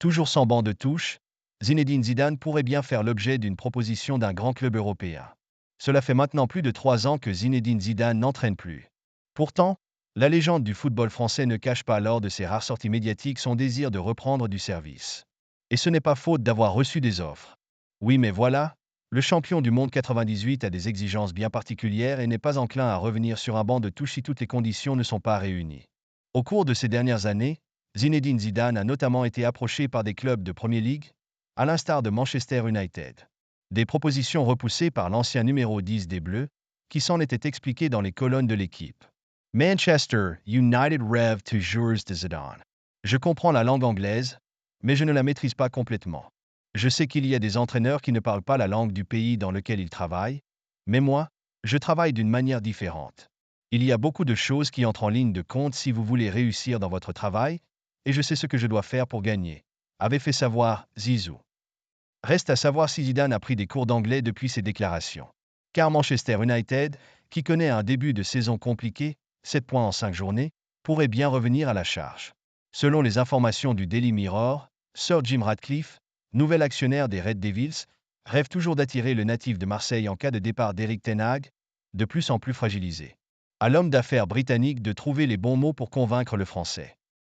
Toujours sans banc de touche, Zinedine Zidane pourrait bien faire l'objet d'une proposition d'un grand club européen. Cela fait maintenant plus de 3 ans que Zinedine Zidane n'entraîne plus. Pourtant, la légende du football français ne cache pas lors de ses rares sorties médiatiques son désir de reprendre du service. Et ce n'est pas faute d'avoir reçu des offres. Oui, mais voilà, le champion du monde 98 a des exigences bien particulières et n'est pas enclin à revenir sur un banc de touche si toutes les conditions ne sont pas réunies. Au cours de ces dernières années, Zinedine Zidane a notamment été approché par des clubs de Premier League, à l'instar de Manchester United. Des propositions repoussées par l'ancien numéro 10 des Bleus, qui s'en était expliqué dans les colonnes de l'équipe. Manchester United rêve toujours de Zidane. Je comprends la langue anglaise, mais je ne la maîtrise pas complètement. Je sais qu'il y a des entraîneurs qui ne parlent pas la langue du pays dans lequel ils travaillent, mais moi, je travaille d'une manière différente. Il y a beaucoup de choses qui entrent en ligne de compte si vous voulez réussir dans votre travail, et je sais ce que je dois faire pour gagner, avait fait savoir Zizou. Reste à savoir si Zidane a pris des cours d'anglais depuis ses déclarations. Car Manchester United, qui connaît un début de saison compliqué, 7 points en 5 journées, pourrait bien revenir à la charge. Selon les informations du Daily Mirror, Sir Jim Ratcliffe, nouvel actionnaire des Red Devils, rêve toujours d'attirer le natif de Marseille en cas de départ d'Eric Ten Hag, de plus en plus fragilisé. À l'homme d'affaires britannique de trouver les bons mots pour convaincre le Français.